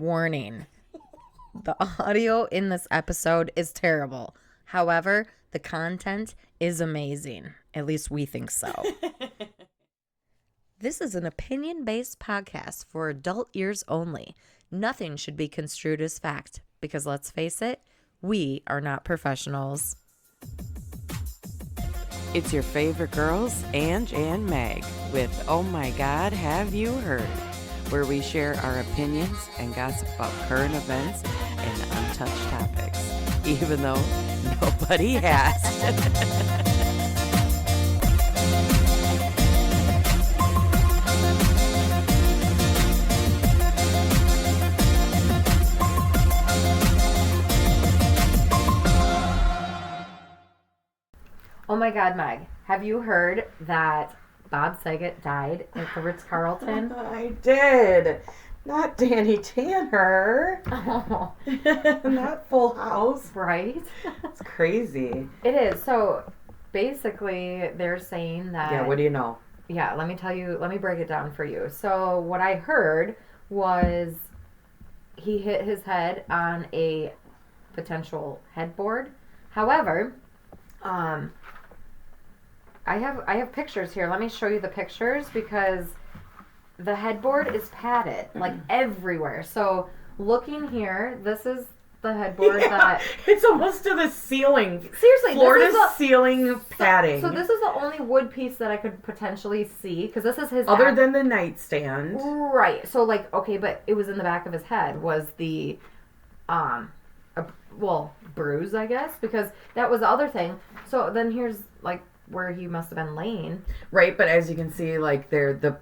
Warning. The audio in this episode is terrible. However, the content is amazing. At least we think so. This is an opinion-based podcast for adult ears only. Nothing should be construed as fact because, let's face it, we are not professionals. It's your favorite girls, Ange and Meg, with Oh My God, Have You Heard? Where we share our opinions and gossip about current events and untouched topics, even though nobody asked. Oh my God, Meg, have you heard that Bob Saget died at the Ritz-Carlton? I did. Not Danny Tanner. Oh. Not Full House. Right? It's crazy. It is. So basically they're saying that... Yeah, what do you know? Yeah, let me break it down for you. So what I heard was he hit his head on a potential headboard. However, I have pictures here. Let me show you the pictures because the headboard is padded like everywhere. So looking here, this is the headboard that it's almost to the ceiling. Seriously, floor to ceiling padding. So this is the only wood piece that I could potentially see because this is his other than the nightstand. Right. So like okay, but it was in the back of his head was the bruise, I guess, because that was the other thing. So then here's like where he must have been laying. Right, but as you can see, like the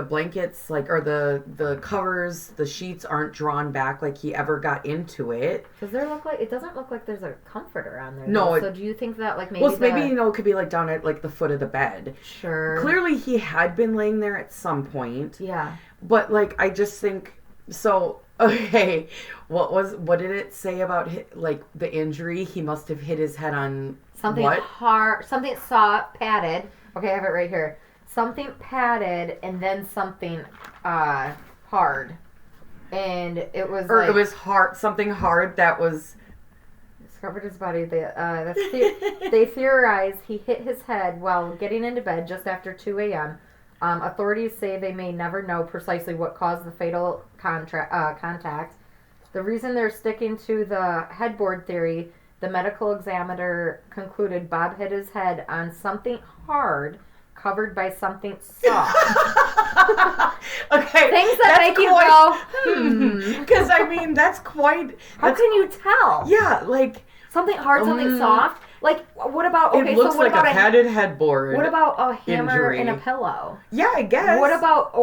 blankets, like, or the covers, the sheets aren't drawn back like he ever got into it. Does it doesn't look like there's a comforter on there. No. So do you think that like maybe it could be like down at like the foot of the bed. Sure. Clearly he had been laying there at some point. Yeah. But like I just think so. Okay, what did it say about like the injury? He must have hit his head on something hard, something soft, padded. Okay, I have it right here. Something padded and then something hard, and it was it was hard. Something hard that was discovered his body. They theorized he hit his head while getting into bed just after 2 a.m. Authorities say they may never know precisely what caused the fatal contact. The reason they're sticking to the headboard theory, the medical examiner concluded Bob hit his head on something hard covered by something soft. Okay. Things that make you go, Because, I mean, that's quite... How can you tell? Yeah, like... Something hard, something soft. Like, what about... Okay, it looks so what like about a padded headboard. What about a hammer injury. and a pillow? Yeah, I guess. What about...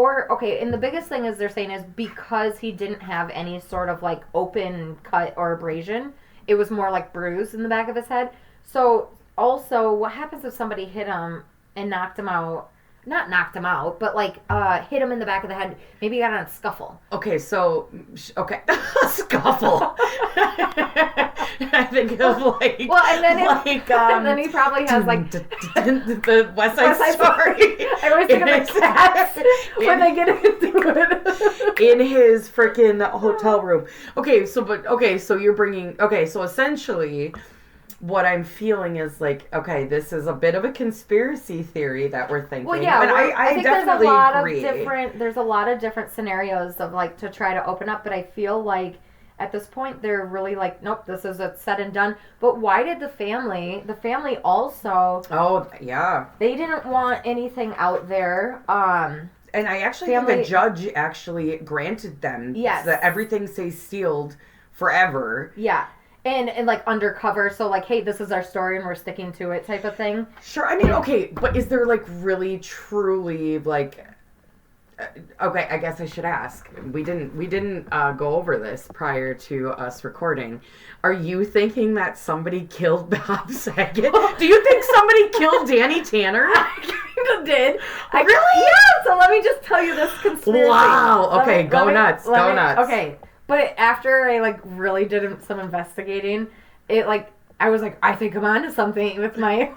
and the biggest thing is they're saying is because he didn't have any sort of, like, open cut or abrasion, it was more like bruise in the back of his head. So, also, what happens if somebody hit him and knocked him out? Not knocked him out, but like hit him in the back of the head. Maybe he got on a scuffle. Okay, so scuffle. I think of like and then he probably has like the West Side Story. I always think of the cats when they get into it in his freaking hotel room. So you're bringing. Okay, so essentially, what I'm feeling is like, okay, this is a bit of a conspiracy theory that we're thinking. Well, yeah, and I think definitely there's a lot of different scenarios of like to try to open up, but I feel like at this point they're really like, nope, this is it said and done. But why did the family also? Oh yeah, they didn't want anything out there. And I actually think the judge actually granted them that everything stays sealed forever. Yeah. And like undercover, so like, hey, this is our story and we're sticking to it type of thing. Sure, I mean, okay, but is there like really, truly like, okay, I guess I should ask. We didn't go over this prior to us recording. Are you thinking that somebody killed Bob Saget? Do you think somebody killed Danny Tanner? I kind of did. Really? Yeah, so let me just tell you this conspiracy. Wow, okay, go nuts. Okay. But after I like really did some investigating, it like I was like, I think I'm onto something with my...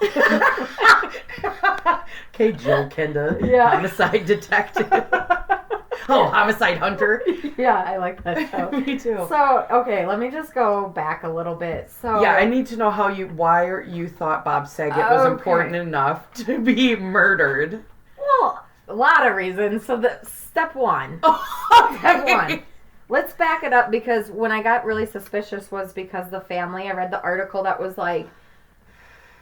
Okay, Joe Kenda, Yeah. homicide detective. Oh, homicide hunter. Yeah, I like that show. Me too. So, okay, let me just go back a little bit. So Yeah, I need to know why you thought Bob Saget was important enough to be murdered. Well, a lot of reasons. So step one. Step one. Let's back it up, because when I got really suspicious was because the family, I read the article that was like,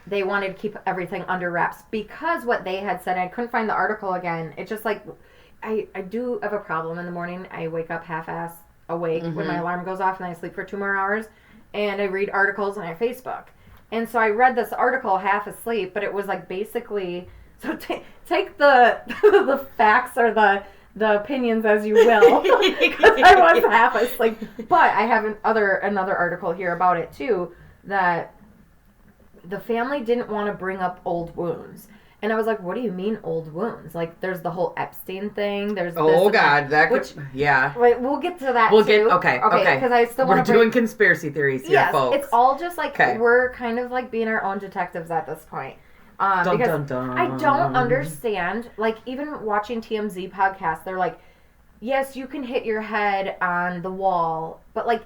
they wanted to keep everything under wraps because what they had said, I couldn't find the article again. It's just like, I do have a problem in the morning. I wake up half-assed awake when my alarm goes off and I sleep for 2 more hours, and I read articles on my Facebook. And so I read this article half asleep, but it was like basically, so take the the facts or the opinions as you will, because I was half asleep. But I have another article here about it too, that the family didn't want to bring up old wounds. And I was like, what do you mean old wounds? Like, there's the whole Epstein thing. There's God, that could, yeah. Wait, we'll get to that too. Okay. Because I still want to We're doing conspiracy theories here, folks. It's all just like, we're kind of like being our own detectives at this point. Dun, because dun, dun. I don't understand, like, even watching TMZ podcasts, they're like, yes, you can hit your head on the wall, but like,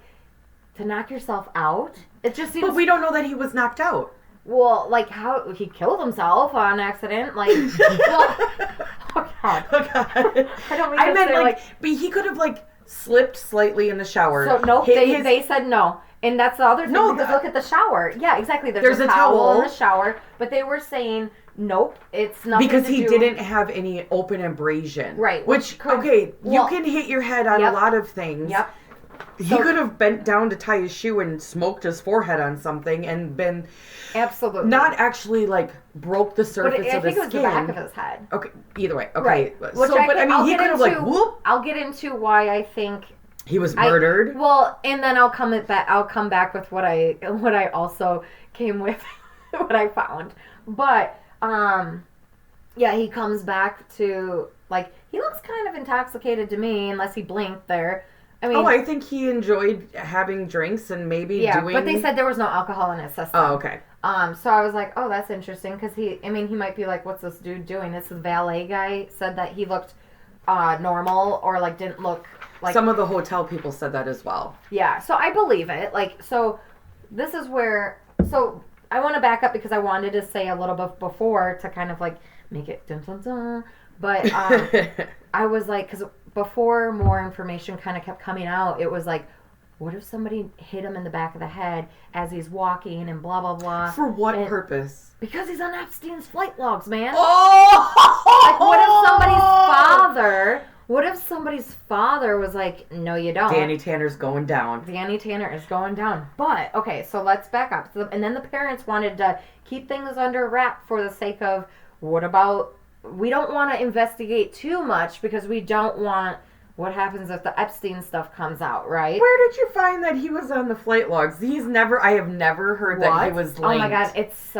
to knock yourself out, it just seems... But we don't know that he was knocked out. Well, like, how he killed himself on accident, like, well, oh God. Oh God. I don't mean to say, like, but he could have, like, slipped slightly in the shower. So, nope, they said no. And that's the other thing, no, because look at the shower. Yeah, exactly. There's a towel in the shower, but they were saying, nope, it's nothing because to he do. didn't have any open abrasion. Right. Which you can hit your head on a lot of things. Yep. He could have bent down to tie his shoe and smoked his forehead on something and been... Absolutely. Not actually, like, broke the surface of the skin. I think it was the back of his head. Okay, either way. Okay. Right. He could have, like, whoop. I'll get into why I think... He was murdered? And then I'll come back with what I also came with, what I found. But, yeah, he comes back to, like, he looks kind of intoxicated to me, unless he blinked there. I mean, I think he enjoyed having drinks and maybe doing... Yeah, but they said there was no alcohol in his system. Oh, okay. So I was like, oh, that's interesting, because he might be like, what's this dude doing? This valet guy said that he looked normal, or, like, didn't look like... Some of the hotel people said that as well. Yeah, so I believe it. Like, so this is where... So I want to back up, because I wanted to say a little bit before to kind of, like, make it dun-dun-dun. But I was like, because before more information kind of kept coming out, it was like, what if somebody hit him in the back of the head as he's walking and blah, blah, blah. For what purpose? Because he's on Epstein's flight logs, man. Oh! Like, what if somebody's father was like, no, you don't. Danny Tanner's going down. Danny Tanner is going down. But, okay, so let's back up. And then the parents wanted to keep things under wrap for the sake of, what about... We don't want to investigate too much, because we don't want what happens if the Epstein stuff comes out, right? Where did you find that he was on the flight logs? I have never heard that he was linked. Oh my God, it's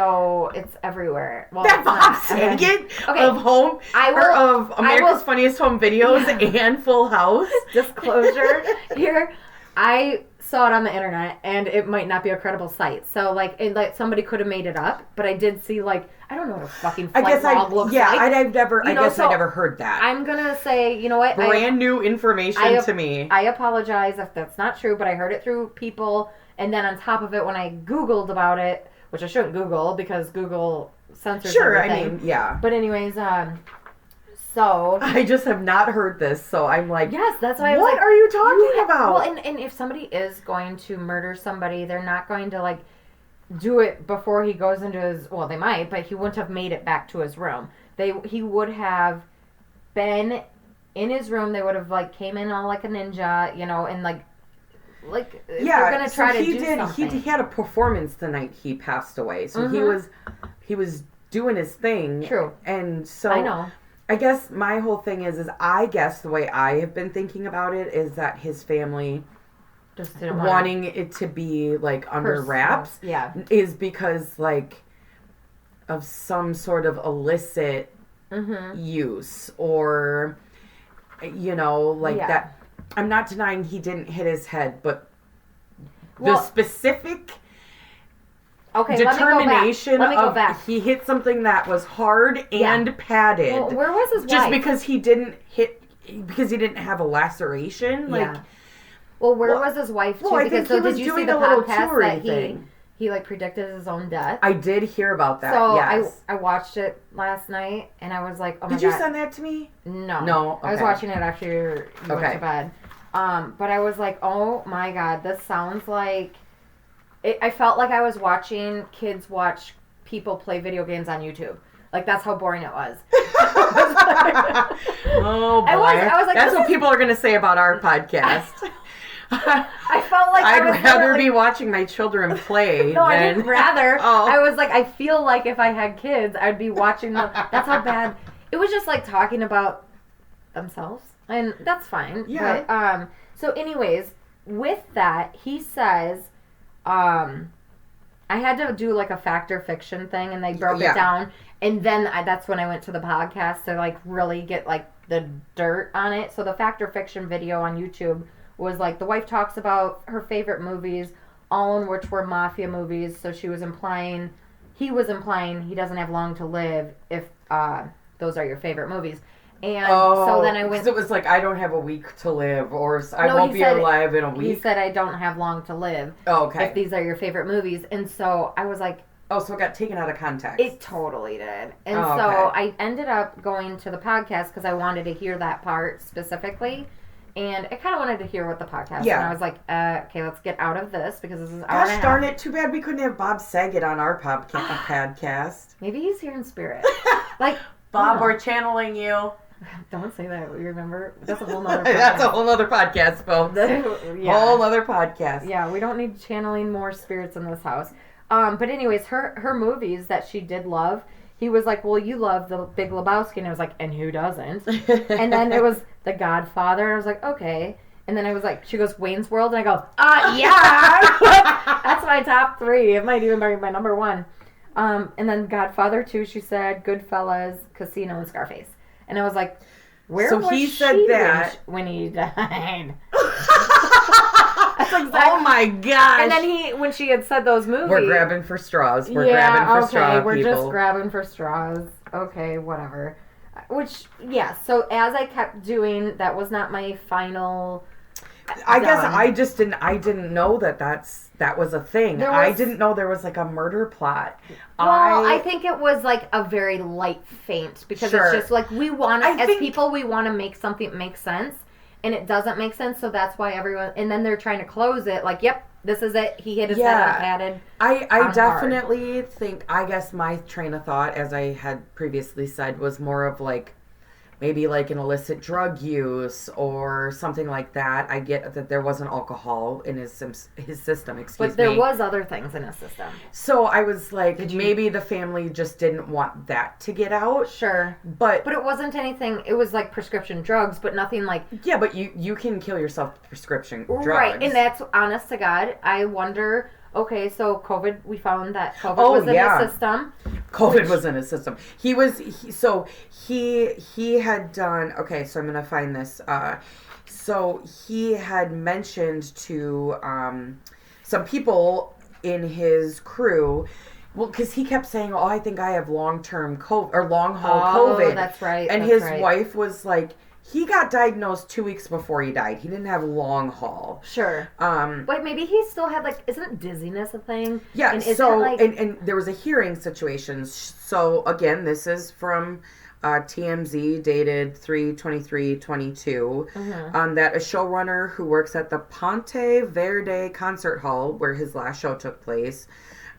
everywhere. Well, that Bob Saget of America's Funniest Home Videos and Full House. Disclosure here, I saw it on the internet, and it might not be a credible site. So, like somebody could have made it up, but I did see, like, I don't know what a fucking flight log looks like. I never heard that. I'm gonna say, you know what? Brand new information to me. I apologize if that's not true, but I heard it through people, and then on top of it, when I Googled about it, which I shouldn't Google, because Google censors everything. I mean, yeah. But anyways, so... I just have not heard this, so I'm like... Yes, that's why I was what like... are you talking about? Well, and if somebody is going to murder somebody, they're not going to, like, do it before he goes into his... Well, they might, but he wouldn't have made it back to his room. He would have been in his room. They would have, like, came in all like a ninja, you know, and, like they're going to try to do something. He had a performance the night he passed away, so he was doing his thing. True. And so... I know. I guess my whole thing is I guess the way I have been thinking about it is that his family just didn't wanting it to be, like, under wraps is because, like, of some sort of illicit use, or, you know, like that. I'm not denying he didn't hit his head, but the specific Okay, determination let me go of back. He hit something that was hard and padded. Well, where was his wife? Just because he didn't have a laceration, like. Yeah. Well, where was his wife too? Well, I because think he was did you doing see the a little podcast touring that thing. he like predicted his own death? I did hear about that. So yes. I watched it last night and I was like, oh my god. Did you send that to me? No. No. Okay. I was watching it after you went to bed. But I was like, oh my god, this sounds like. I felt like I was watching kids watch people play video games on YouTube. Like, that's how boring it was. Oh, boy. I was like, that's what people are going to say about our podcast. I felt like I'd rather be watching my children play. No, I didn't rather. Oh. I was like, I feel like if I had kids, I'd be watching them. That's how bad. It was just like talking about themselves. And that's fine. Yeah. But, so anyways, with that, he says, I had to do like a fact or fiction thing, and they broke it down. And then that's when I went to the podcast to like really get like the dirt on it. So the fact or fiction video on YouTube was like the wife talks about her favorite movies, all in which were mafia movies. So he was implying he doesn't have long to live if those are your favorite movies. And so then I went. It was like, I don't have a week to live, or I won't be alive in a week. He said, I don't have long to live. Oh, okay. If these are your favorite movies. And so I was like. Oh, so it got taken out of context. It totally did. And I ended up going to the podcast because I wanted to hear that part specifically. And I kind of wanted to hear what the podcast. Yeah. And I was like, okay, let's get out of this because this is hour and a half. Darn it. Too bad we couldn't have Bob Saget on our podcast. Maybe he's here in spirit. Like, Bob, we're channeling you. Don't say that. You remember? That's a whole nother podcast. That's a whole other podcast, folks. Whole other podcast. Yeah, we don't need channeling more spirits in this house. But anyways, her movies that she did love, he was like, well, you love The Big Lebowski. And I was like, and who doesn't? And then it was The Godfather. And I was like, okay. And then I was like, she goes, Wayne's World. And I go, yeah. That's my top 3. It might even be my number 1. And then Godfather 2, she said, Goodfellas, Casino, and Scarface. And I was like, where was he said that when he died? Oh my gosh. And then when she had said those movies. We're grabbing for straws. We're grabbing for straws. We're just grabbing for straws. Okay, whatever. Which, yeah, so as I kept doing, that was not my final. I guess I didn't know that was a thing. I didn't know there was like a murder plot. Well, I think it was like a very light feint because it's just like we want to, people, we want to make something make sense. And it doesn't make sense, so that's why everyone... And then they're trying to close it, like, yep, this is it. He hit his head and padded. I definitely think... I guess my train of thought, as I had previously said, was more of, like, maybe, like, an illicit drug use or something like that. I get that there wasn't alcohol in his system, But there was other things in his system. So I was like, maybe the family just didn't want that to get out. Sure. But it wasn't anything... It was, like, prescription drugs, but nothing like... Yeah, but you can kill yourself with prescription drugs. Right, and that's, honest to God, I wonder... Okay, so COVID, we found that COVID was in his system. COVID was in his system. He had done, okay, so I'm going to find this. So he had mentioned to some people in his crew, well, because he kept saying, I think I have long-term COVID, or long-haul COVID. Oh, that's right. And his wife was like, he got diagnosed 2 weeks before he died. He didn't have long haul. Sure. Wait, maybe he still had, like, isn't dizziness a thing? Yeah, and there was a hearing situation. So, again, this is from TMZ, dated 3/23/22, that a showrunner who works at the Ponte Verde Concert Hall, where his last show took place,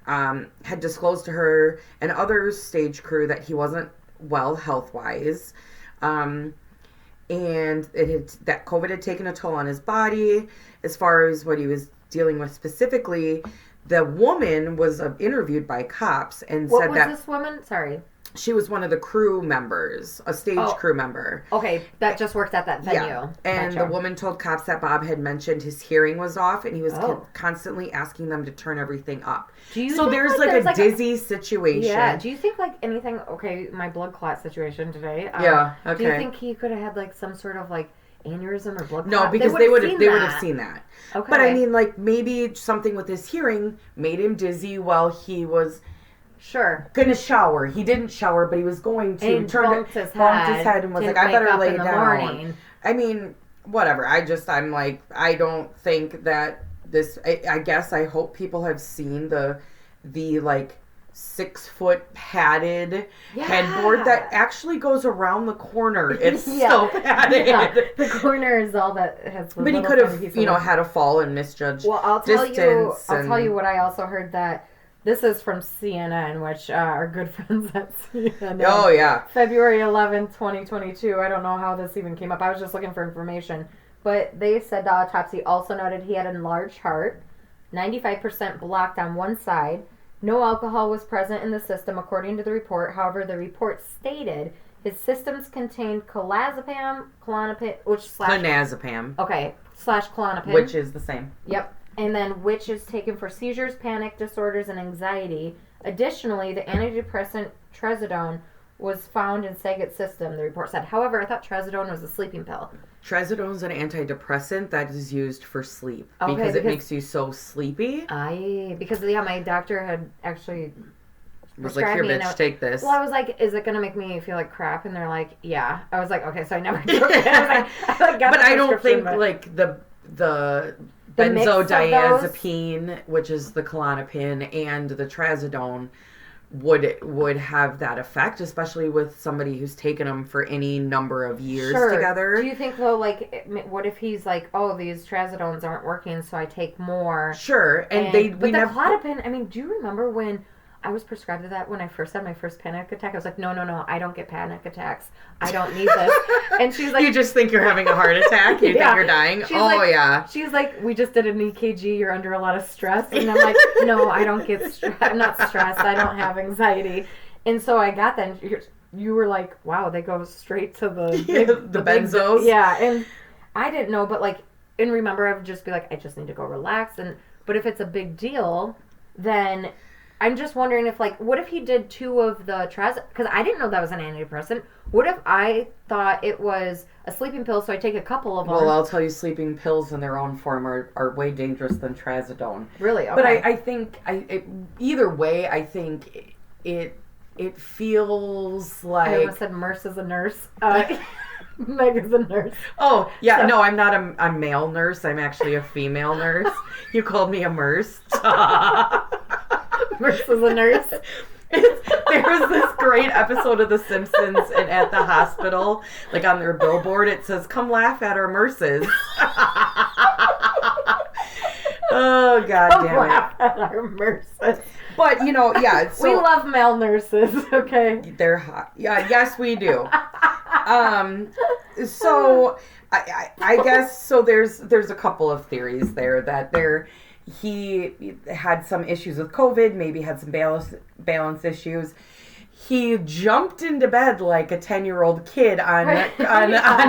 had disclosed to her and other stage crew that he wasn't well health-wise. And that COVID had taken a toll on his body. As far as what he was dealing with specifically, the woman was interviewed by cops and said that... What was this woman? Sorry. She was one of the crew members, a stage crew member. Okay, that just worked at that venue. Yeah. And the woman told cops that Bob had mentioned his hearing was off, and he was constantly asking them to turn everything up. So there's like a dizzy situation. Yeah. Do you think like anything? Okay, my blood clot situation today. Yeah. Okay. Do you think he could have had like some sort of like aneurysm or blood clot? No, because they would have seen that. Okay. But I mean, like, maybe something with his hearing made him dizzy while he was sure gonna shower. He didn't shower, but he was going to. And bumped his head and was like, I better lay down. Morning. I mean, whatever. I'm like, I don't think that this, I guess I hope people have seen the like 6-foot padded headboard that actually goes around the corner. It's so padded. Yeah. The corner is all that has. But he could have, had a fall and misjudged. Well, I'll tell you what I also heard that. This is from CNN, which are good friends at CNN. Oh, yeah. February 11th, 2022. I don't know how this even came up. I was just looking for information. But they said the autopsy also noted he had an enlarged heart, 95% blocked on one side. No alcohol was present in the system, according to the report. However, the report stated his systems contained clonazepam, clonazepam. Okay, /Klonopin. Which is the same. Yep. And then which is taken for seizures, panic disorders, and anxiety. Additionally, the antidepressant trazodone was found in Saget's system, the report said. However, I thought trazodone was a sleeping pill. Trazodone is an antidepressant that is used for sleep because it makes you so sleepy. My doctor had actually was like, here, bitch, take this. Well, I was like, is it going to make me feel like crap? And they're like, yeah. I was like, okay, so I never took it. But I don't think, like, the benzodiazepine, which is the Klonopin, and the trazodone would have that effect, especially with somebody who's taken them for any number of years together. Do you think, though, like, what if he's like, oh, these trazodones aren't working, so I take more? Sure. But the Klonopin, I mean, do you remember when I was prescribed that when I first had my first panic attack? I was like, no, I don't get panic attacks. I don't need this. And she's like... You just think you're having a heart attack? You think you're dying? She's like, we just did an EKG. You're under a lot of stress. And I'm like, no, I don't get stressed. I'm not stressed. I don't have anxiety. And so I got that. And you were like, wow, they go straight to the benzos. Yeah. And I didn't know, but like, and remember, I would just be like, I just need to go relax. But if it's a big deal, then... I'm just wondering if, like, what if he did 2 of the because I didn't know that was an antidepressant. What if I thought it was a sleeping pill, so I take a couple of them? Well, I'll tell you, sleeping pills in their own form are way dangerous than trazodone. Really? Okay. But I think, either way, I think it feels like... I almost said Merce is a nurse. Meg is a nurse. Oh, yeah. So. No, I'm not a male nurse. I'm actually a female nurse. You called me a Merce. Merce is a nurse. There was this great episode of The Simpsons, and at the hospital, like on their billboard, it says, "Come laugh at our Merces." Oh, God damn it. Come laugh at our Merces. But, So, we love male nurses, okay? They're hot. Yeah, yes, we do. So, I guess, so there's a couple of theories there that he had some issues with COVID, maybe had some balance issues. He jumped into bed like a 10-year-old kid on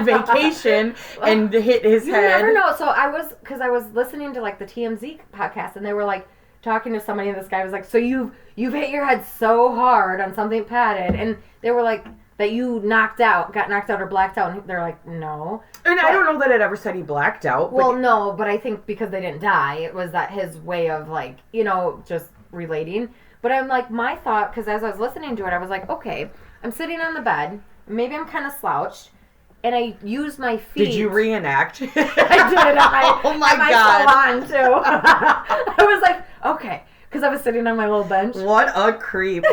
vacation and hit his head. You never know. So I was listening to like the TMZ podcast, and they were like talking to somebody, and this guy was like, so you've hit your head so hard on something padded, and they were like, that you got knocked out or blacked out, and they're like, no. And I don't know that it ever said he blacked out. Well, no, but I think because they didn't die, it was that his way of like, just relating. But I'm like, my thought, because as I was listening to it, I was like, okay, I'm sitting on the bed, maybe I'm kind of slouched, and I use my feet. Did you reenact? I did. Oh my God. On too. I was like, okay, because I was sitting on my little bench. What a creep.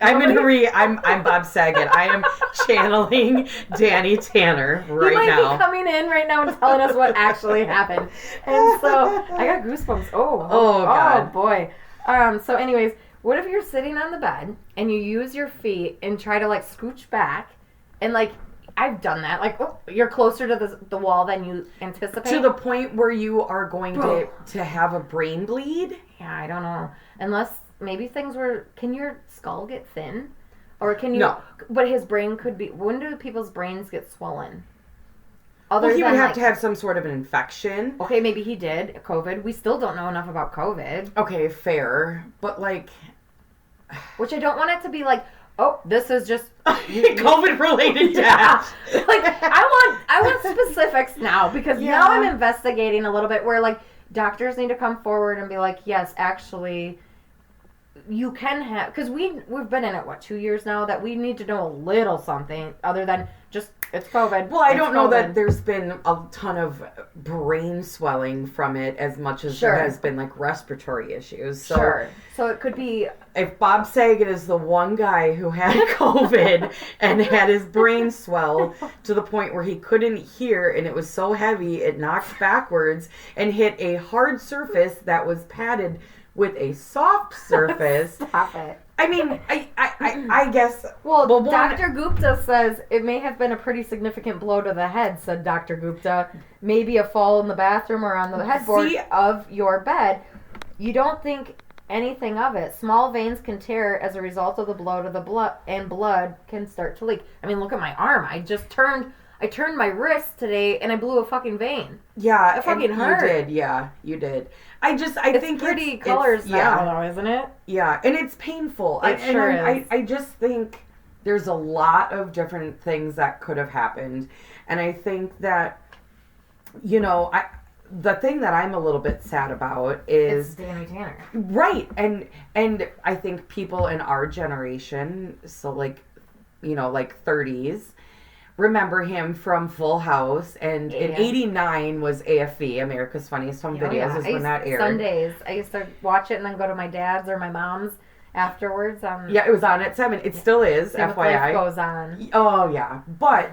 I'm Bob Saget. I am channeling Danny Tanner right now. He might be coming in right now and telling us what actually happened. And so I got goosebumps. Oh God. Oh boy. So anyways, what if you're sitting on the bed and you use your feet and try to like scooch back, and like I've done that. Like you're closer to the wall than you anticipate. To the point where you are going to have a brain bleed? Yeah, I don't know. Unless maybe can your skull get thin? Or can you... No. But his brain could be... When do people's brains get swollen? Well, he would have to have some sort of an infection. Okay, maybe he did. COVID. We still don't know enough about COVID. Okay, fair. But like... Which I don't want it to be like, oh, this is just COVID-related death. Like, I want specifics now, because now I'm investigating a little bit where, like, doctors need to come forward and be like, yes, actually, you can have, because we've been in it, 2 years now, that we need to know a little something other than just, it's COVID. Well, I don't know that there's been a ton of brain swelling from it as much as there has been, like, respiratory issues. So, so it could be... If Bob Saget is the one guy who had COVID and had his brain swell to the point where he couldn't hear, and it was so heavy it knocked backwards and hit a hard surface that was padded with a soft surface. Stop it. I mean, I guess... Well, Dr. Gupta says it may have been a pretty significant blow to the head, said Dr. Gupta. Maybe a fall in the bathroom or on the headboard of your bed. You don't think anything of it. Small veins can tear as a result of the blow to the blood, and blood can start to leak. I mean, look at my arm. I turned my wrist today, and I blew a fucking vein. Yeah, it fucking hurt. You did. Yeah, you did. I think pretty colors now, though, isn't it? Yeah, and it's painful. It sure is. I just think there's a lot of different things that could have happened, and I think that, you know, the thing that I'm a little bit sad about is it's Danny Tanner. Right, and I think people in our generation, so like, you know, like 30s, remember him from Full House, and in '89 was AFV, America's Funniest Home Videos, is when that aired. Sundays, I used to watch it and then go to my dad's or my mom's afterwards. Yeah, it was on at 7. It still is, FYI. Life goes on. Oh yeah, but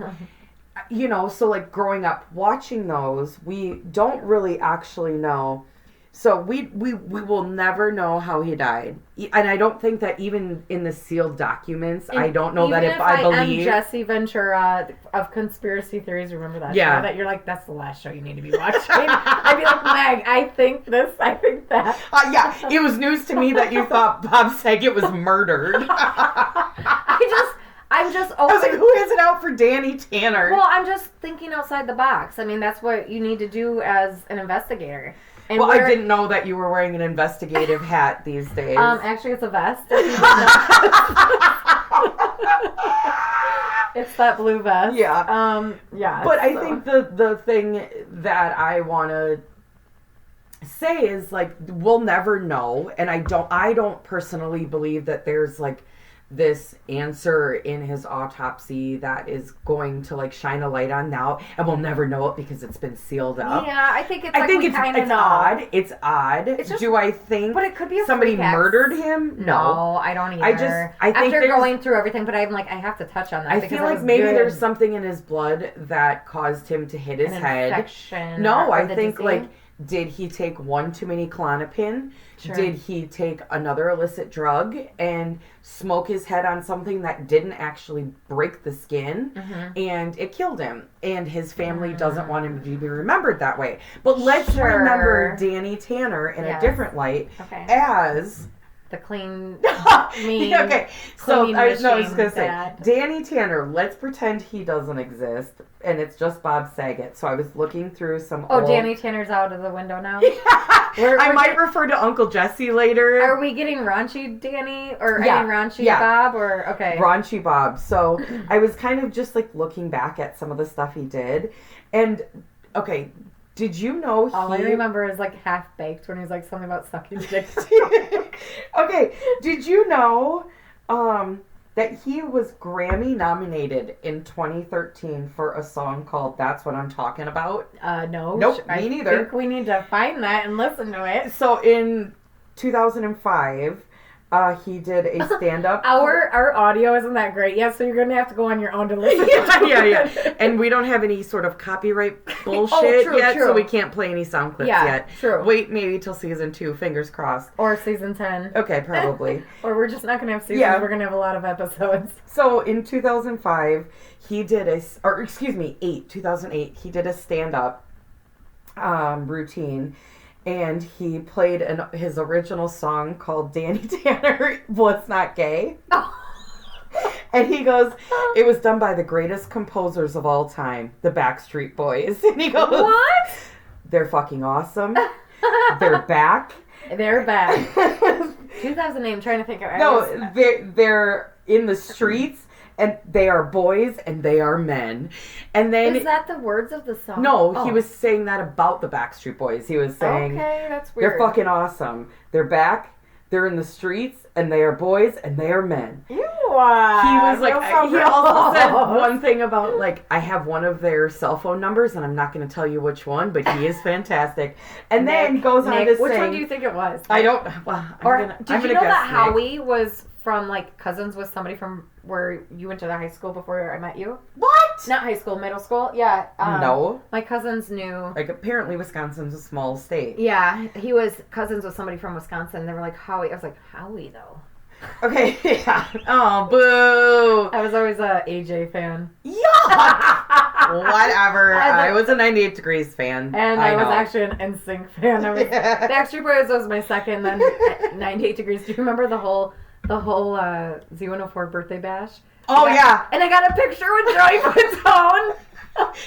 you know, so like growing up watching those, we don't really actually know. So we will never know how he died, and I don't think that even in the sealed documents, I don't know that if I believe Jesse Ventura of Conspiracy Theories. Remember that? Yeah, show that you're like, that's the last show you need to be watching. I'd be like, Meg, I think this, I think that. Yeah, it was news to me that you thought Bob Saget was murdered. I'm just I was like, who has it out for Danny Tanner? Well, I'm just thinking outside the box. I mean, that's what you need to do as an investigator. And well, I didn't know that you were wearing an investigative hat these days. Actually, it's a vest. It's that blue vest. Yeah. Yeah. But I think the thing that I want to say is, like, we'll never know, and I don't personally believe that there's like this answer in his autopsy that is going to like shine a light on now, and we'll never know it because it's been sealed up. Yeah, I think it's odd. It's odd. It's just, do I think but it could be somebody murdered him? No, I don't either. I think after going through everything, but I'm like, I have to touch on that. I feel like maybe there's something in his blood that caused him to hit his head. Infection. No, I think disease. Like, did he take one too many Klonopin? Sure. Did he take another illicit drug and smoke his head on something that didn't actually break the skin, and it killed him? And his family doesn't want him to be remembered that way. But let's remember Danny Tanner in a different light as the clean, mean. Okay, so I was going to say, that. Danny Tanner, let's pretend he doesn't exist, and it's just Bob Saget. So I was looking through some old... Danny Tanner's out of the window now? I might refer to Uncle Jesse later. Are we getting raunchy Danny? Or raunchy Bob? Or, okay. Raunchy Bob. So I was kind of just like looking back at some of the stuff he did. And, okay, did you know all I remember is like Half-Baked when he's like something about sucking dick. Okay, did you know that he was Grammy nominated in 2013 for a song called That's What I'm Talking About? No. Nope, me neither. I think we need to find that and listen to it. So in 2005, he did a stand-up. Our audio isn't that great yet, so you're going to have to go on your own to listen. Yeah. And we don't have any sort of copyright bullshit yet, so we can't play any sound clips yet. True. Wait maybe till season 2, fingers crossed. Or season 10. Okay, probably. Or we're just not going to have seasons, we're going to have a lot of episodes. So in 2005, he did 2008, he did a stand-up routine. And he played his original song called Danny Tanner Was Not Gay. Oh. And he goes, it was done by the greatest composers of all time, the Backstreet Boys. And he goes, what? They're fucking awesome. They're back. They're back. 2008. I'm trying to think of. No, they're in the streets. And they are boys and they are men. And then is that the words of the song? No, he was saying that about the Backstreet Boys. He was saying, okay, that's weird. They're fucking awesome. They're back. They're in the streets and they are boys and they are men. He was like, he also said one thing about like, I have one of their cell phone numbers and I'm not going to tell you which one, but he is fantastic. And then goes on to say, which one do you think it was? I don't. Well, did you know that Howie was from like cousins with somebody from where you went to the high school before I met you? What? Not high school, middle school. Yeah. No. My cousins knew. Like apparently Wisconsin's a small state. Yeah, he was cousins with somebody from Wisconsin. They were like Howie. I was like Howie though. Okay. Yeah. Oh, boo. I was always a AJ fan. Yeah. Whatever. I was a 98 Degrees fan. And I was actually an NSYNC fan. I was Backstreet Boys was my second, then 98 Degrees. Do you remember the whole Z104 birthday bash? Oh, yeah. And I got a picture with Joey Fatone.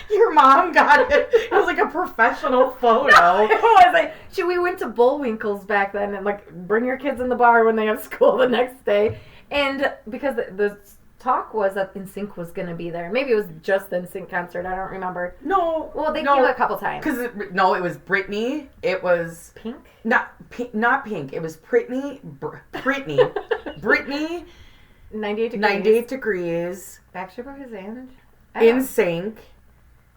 Your mom got it. It was like a professional photo. No, it was like, we went to Bullwinkle's back then and like bring your kids in the bar when they have school the next day. And because the talk was that NSYNC was going to be there. Maybe it was just the NSYNC concert. I don't remember. No. Well, they came a couple times. Because it was Britney. It was Pink. Not Pink. It was Britney. Britney. 98 Degrees. Backstreet Boys and NSYNC.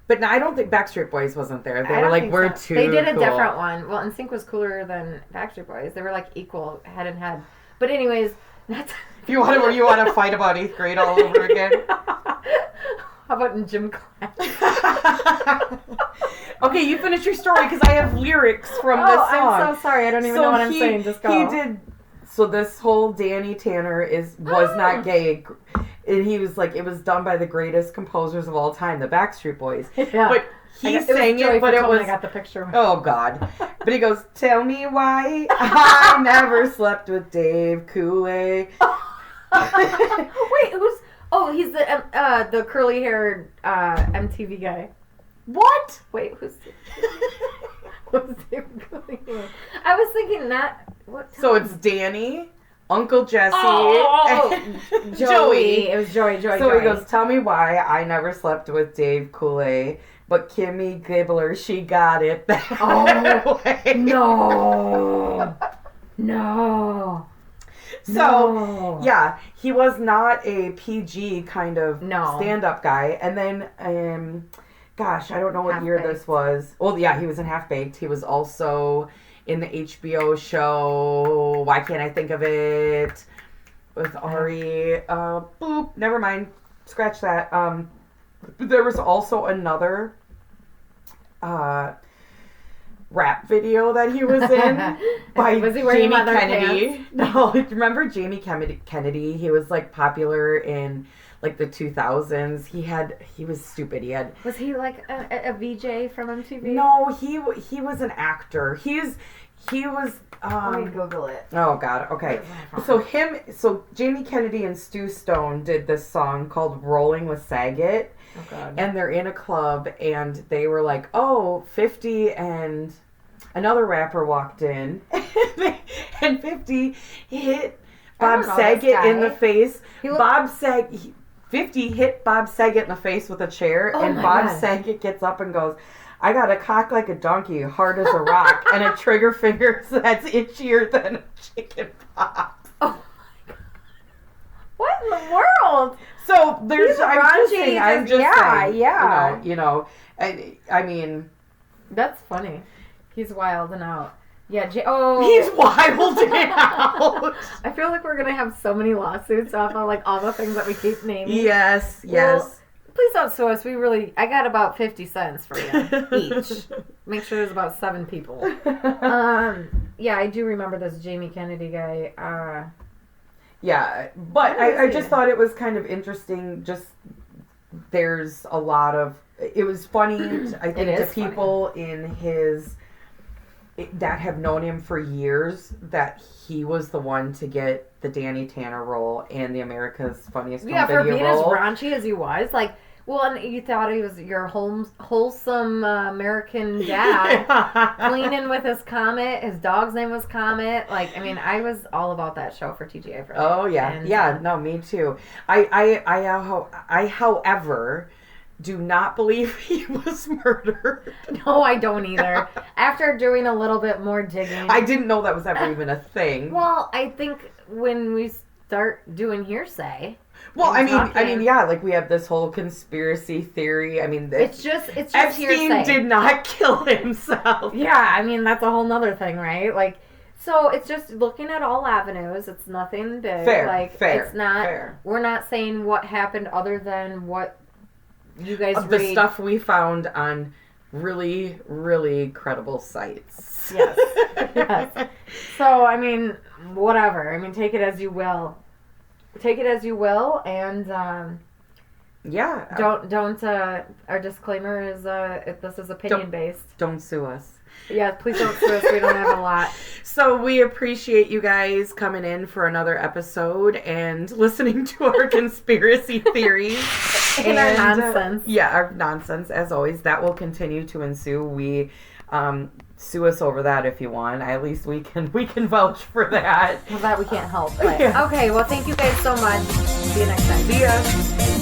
But no, I don't think Backstreet Boys wasn't there. They were like, we're too They did a cool. different one. Well, NSYNC was cooler than Backstreet Boys. They were like equal head and head. But anyways, that's... You want to fight about 8th grade all over again? How about in gym class? Okay, you finish your story because I have lyrics from this song. I'm so sorry. I don't even know what I'm saying. Just go. He did... So this whole Danny Tanner was not gay. And he was like, it was done by the greatest composers of all time, the Backstreet Boys. Yeah. But he sang it, but it was... I got the picture. Oh, God. But he goes, tell me why I never slept with Dave Coulee. Wait, who's... Oh, he's the curly-haired MTV guy. What? Wait, who's Dave Coulee? I was thinking that... So it's Danny... Uncle Jesse, Joey. It was Joey. So he goes, tell me why I never slept with Dave Coulee, but Kimmy Gibbler, she got it that way. No. So, yeah, he was not a PG kind of stand-up guy. And then, gosh, I don't know what year this was. Well, yeah, he was in Half-Baked. He was also... in the HBO show, why can't I think of it? With Ari, never mind, scratch that. There was also another rap video that he was in by Jamie Kennedy. Pants? No, remember Jamie Kennedy? He was like popular in like the 2000s. He was stupid. Was he like a VJ from MTV? No, he was an actor. He was let me Google it. Oh God, okay. So Jamie Kennedy and Stu Stone did this song called Rolling with Saget. Oh God. And they're in a club and they were like, "Oh, 50 and another rapper walked in." And 50 hit Bob Saget in the face. 50 hit Bob Saget in the face with a chair, and Bob Saget gets up and goes, "I got a cock like a donkey, hard as a rock, and a trigger finger that's itchier than a chicken pox." Oh my God. What in the world? So there's, I'm just saying, yeah. You know, I mean. That's funny. He's wilding out. Yeah, he's wilding out. I feel like we're gonna have so many lawsuits off of like all the things that we keep naming. Yes. Please don't sue us. I got about 50 cents for you each. Make sure there's about 7 people. Yeah, I do remember this Jamie Kennedy guy. Yeah, but I just thought it was kind of interesting. Just there's a lot of. It was funny. I think to people in his. That have known him for years, that he was the one to get the Danny Tanner role and the America's Funniest Home Video role. Yeah, for being as raunchy as he was, like, Well, and you thought he was your wholesome American dad, cleaning with his Comet. His dog's name was Comet. Like, I mean, I was all about that show for TGA for. Oh yeah, and, no, me too. I, however, do not believe he was murdered. No, I don't either. After doing a little bit more digging, I didn't know that was ever even a thing. Well, I think when we start doing hearsay. Well, I mean, yeah, like we have this whole conspiracy theory. I mean, it's just Epstein hearsay. did not kill himself. Yeah, I mean that's a whole nother thing, right? Like, so it's just looking at all avenues. It's nothing big. Fair. It's not. Fair. We're not saying what happened other than what you guys read. The stuff we found on really, really credible sites. Yes. Yes. So I mean, whatever. I mean, take it as you will. Take it as you will, and yeah. Don't. Our disclaimer is this is opinion based. Don't sue us. Yeah, please don't sue us. We don't have a lot. So we appreciate you guys coming in for another episode and listening to our conspiracy theories and our nonsense. Our nonsense. As always, that will continue to ensue. We sue us over that if you want. At least we can vouch for that. Well, that we can't help. But. Yeah. Okay, well, thank you guys so much. See you next time. See ya.